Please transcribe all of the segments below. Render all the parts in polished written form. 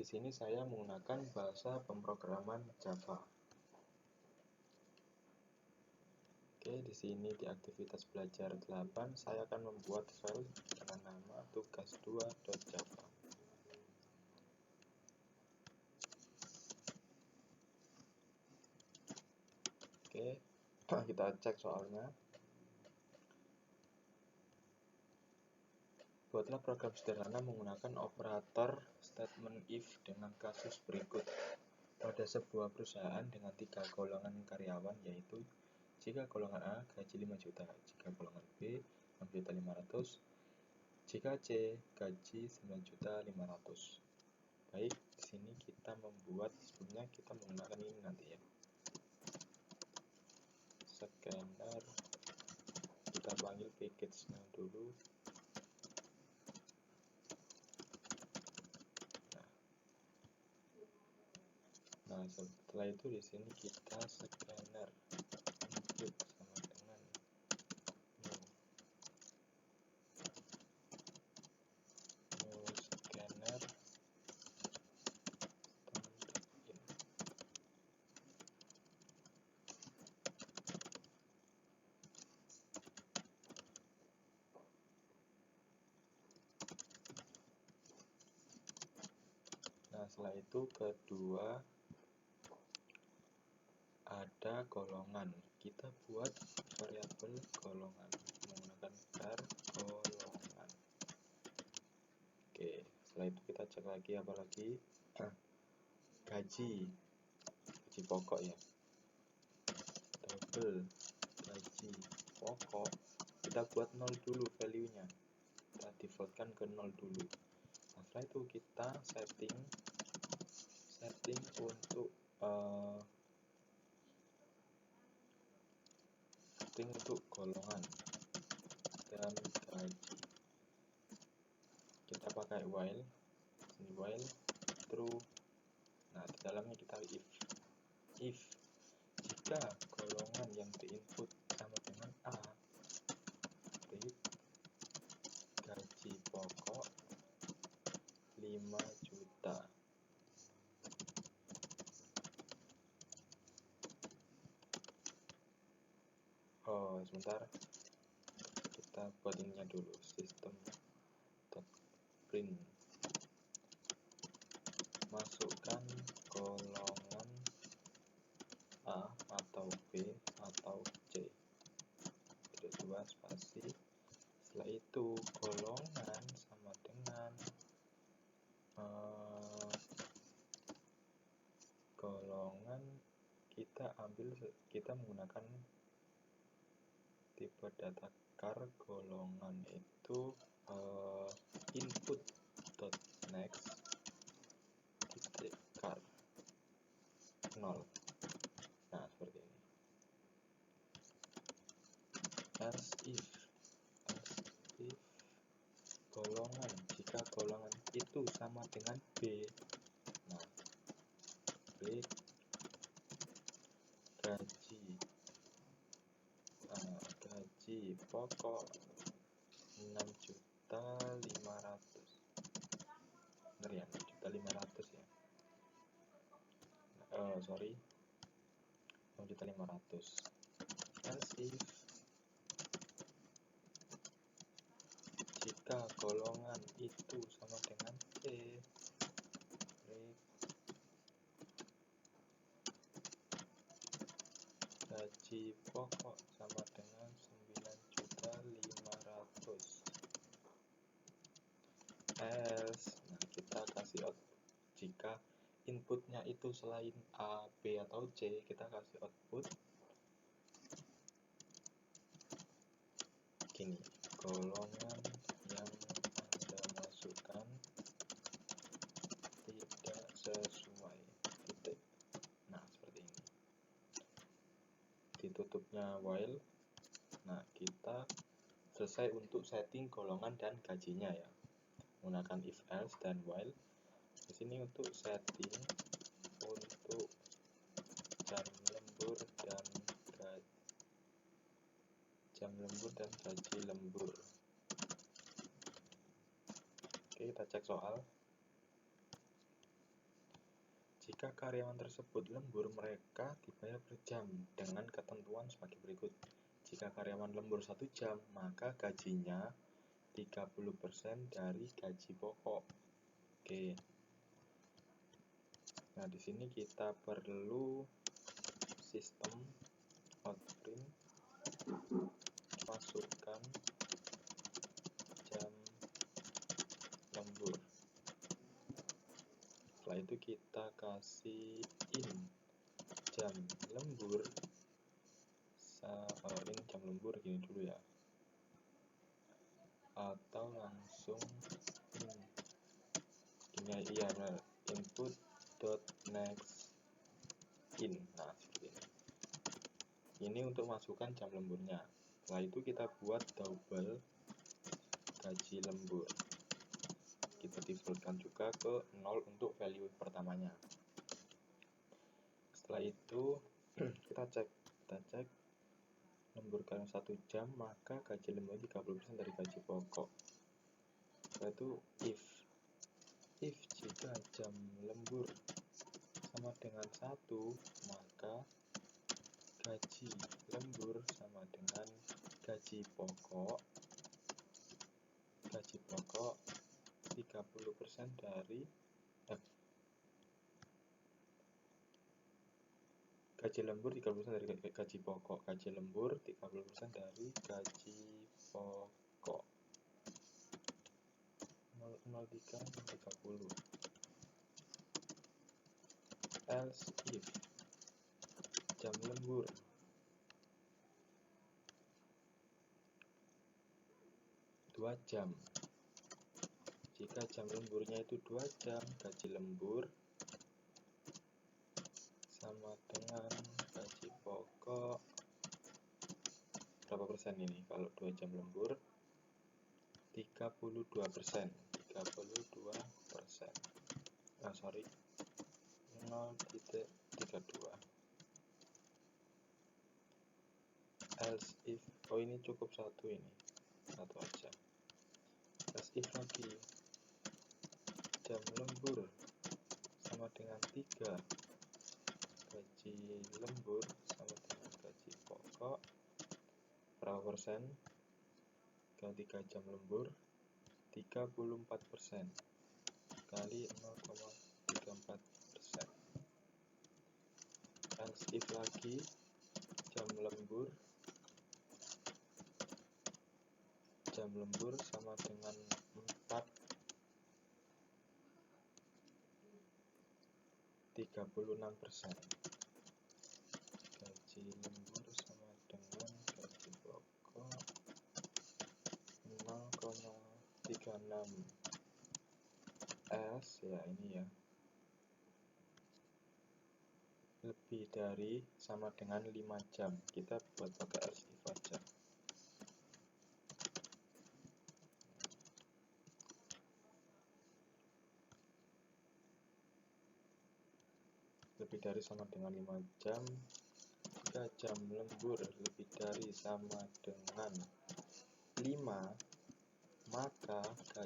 Di sini saya menggunakan bahasa pemrograman Java. Oke, di sini di aktivitas belajar 8 saya akan membuat file dengan nama tugas2.java. Oke, kita cek soalnya. Buatlah program sederhana menggunakan operator statement if dengan kasus berikut. Pada sebuah perusahaan dengan 3 golongan karyawan, yaitu jika golongan A gaji 5 juta, jika golongan B 6.500.000, jika C gaji 9.500.000. Baik, di sini kita membuat, sebelumnya kita menggunakan ini nanti ya. Scanner, kita panggil package-nya dulu. Nah, setelah itu di sini kita scanner input sama dengan new scanner in. Nah, setelah itu kedua ada golongan, kita buat variabel golongan menggunakan var golongan. Oke, setelah itu kita cek lagi apalagi gaji pokok ya, double gaji pokok, kita buat 0 dulu value nya, kita defaultkan ke 0 dulu. Nah, setelah itu kita setting untuk golongan dan gaji. Kita pakai while, ini while true. Nah, di dalamnya kita if jika golongan yang diinput sama dengan A, print gaji pokok 5 juta. Oh, sebentar, kita buat ininya dulu, system.print, masukkan golongan A atau B atau C, tidak dua spasi. Setelah itu golongan sama dengan golongan, kita menggunakan tipe data char golongan itu input.next titik char 0. Nah, seperti ini. Else if golongan, jika golongan itu sama dengan B, nah break gaji pokok 6.500.000. Bener ya, 6.500.000 ya. 6.500.000. Else if jika golongan itu sama dengan C, break gaji pokok sama dengan 9.500.000. Else, nah kita kasih output jika inputnya itu selain A, B atau C, kita kasih output gini, golongan yang Anda masukkan tidak sesuai, titik. Nah, seperti ini. Ditutupnya while. Nah, kita selesai untuk setting golongan dan gajinya ya, menggunakan if else dan while. Di sini untuk setting untuk jam lembur dan gaji lembur. Oke, kita cek soal. Jika karyawan tersebut lembur, mereka dibayar per jam dengan ketentuan sebagai berikut. Jika karyawan lembur 1 jam, maka gajinya 30% dari gaji pokok. Oke. Nah, di sini kita perlu sistem outprint, masukkan jam lembur. Setelah itu kita kasih in jam lembur. Ini jam lembur gini dulu ya, atau langsung ini iya benar, input dot next in. Nah, seperti ini untuk masukkan jam lemburnya. Setelah itu kita buat double gaji lembur, kita defaultkan juga ke 0 untuk value pertamanya. Setelah itu kita cek lembur karena 1 jam, maka gaji lembur 30% dari gaji pokok. Setelah itu if jika jam lembur sama dengan 1, maka gaji lembur sama dengan gaji pokok 30% dari gaji lembur 30% dari gaji pokok. Gaji lembur 30% dari gaji pokok. 0,03 30. Else if jam lembur dua jam. Jika jam lemburnya itu 2 jam, gaji lembur sama dengan gaji pokok berapa persen ini? Kalau 2 jam lembur 32%. 0,32. Else if, ini cukup satu aja. Else if lagi jam lembur sama dengan 3, gaji lembur sama dengan gaji pokok berapa persen? Kalau 3 jam lembur 34% kali 0,34%. Else if lagi jam lembur sama dengan 4, 36%. Gaji lembur sama dengan gaji pokok 0,36. S ya ini ya, lebih dari sama dengan 5 jam. Kita buat pakai else if aja. Lebih dari sama dengan 5 jam. Jika jam lembur lebih dari sama dengan 5, maka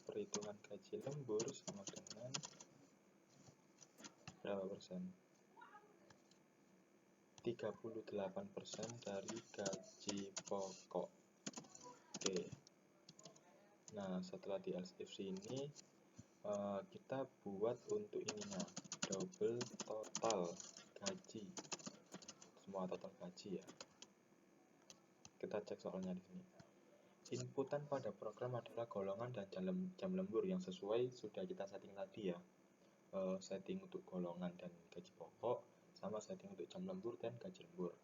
perhitungan gaji lembur sama dengan berapa persen? 38% dari gaji pokok. Oke. Nah, setelah di else if ini kita buat untuk ininya double total gaji, semua total gaji ya. Kita cek soalnya di sini. Inputan pada program adalah golongan dan jam lembur yang sesuai sudah kita setting tadi ya. Setting untuk golongan dan gaji pokok sama setting untuk jam lembur dan gaji lembur.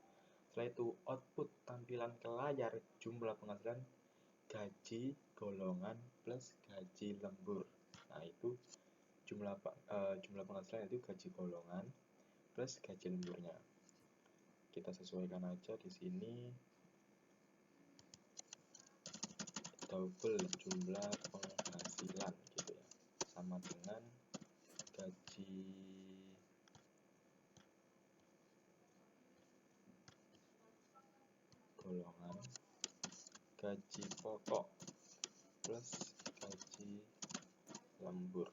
Setelah itu output tampilan ke layar jumlah penghasilan gaji golongan plus gaji lembur. Nah, itu jumlah penghasilan itu gaji golongan plus gaji lemburnya. Kita sesuaikan aja di sini. Double jumlah penghasilan gitu ya, sama dengan gaji golongan gaji pokok plus gaji lembur.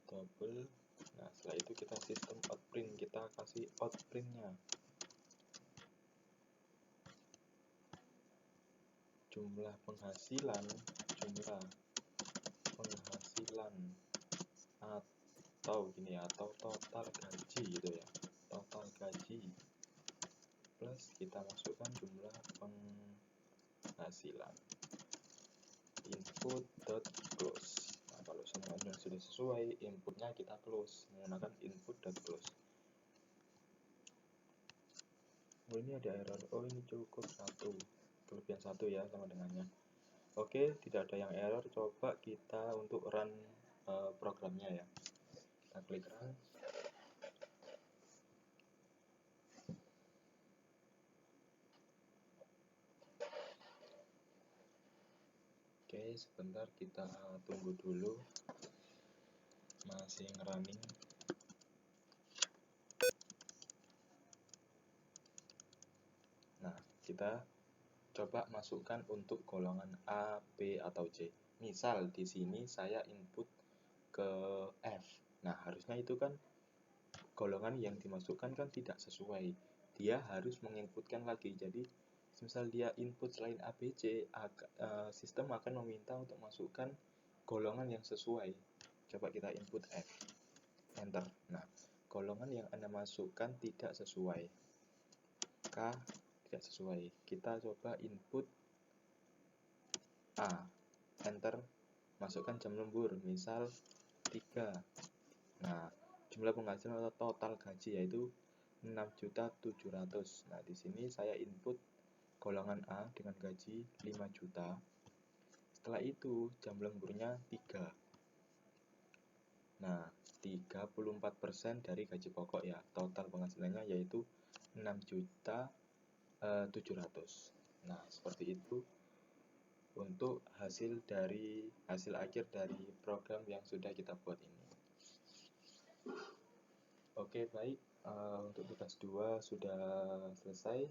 Double Nah, setelah itu kita sistem outprint, kita kasih outprintnya jumlah penghasilan atau gini ya, atau total gaji gitu ya, total gaji plus kita masukkan jumlah penghasilan input.close. Nah, kalau semuanya sudah sesuai, inputnya kita close menggunakan input.close. Oh, ini ada error. Oh, ini cukup satu, kelebihan satu ya sama dengannya. Oke, tidak ada yang error. Coba kita untuk run programnya ya. Kita klik run. Oke, sebentar kita tunggu dulu. Masih running. Nah, kita coba masukkan untuk golongan A, B, atau C. Misal di sini saya input ke F. Nah, harusnya itu kan golongan yang dimasukkan kan tidak sesuai. Dia harus menginputkan lagi. Jadi, misal dia input selain A, B, C, sistem akan meminta untuk masukkan golongan yang sesuai. Coba kita input F. Enter. Nah, golongan yang Anda masukkan tidak sesuai. K tidak sesuai. Kita coba input A. Enter. Masukkan jam lembur, misal 3. Nah, jumlah penghasilan atau total gaji yaitu 6.700.000. Nah, di sini saya input golongan A dengan gaji 5 juta. Setelah itu jam lemburnya 3. Nah, 34% dari gaji pokok ya. Total penghasilannya yaitu 6.700.000. Nah, seperti itu untuk hasil akhir dari program yang sudah kita buat ini. Oke, baik. Untuk tugas 2 sudah selesai.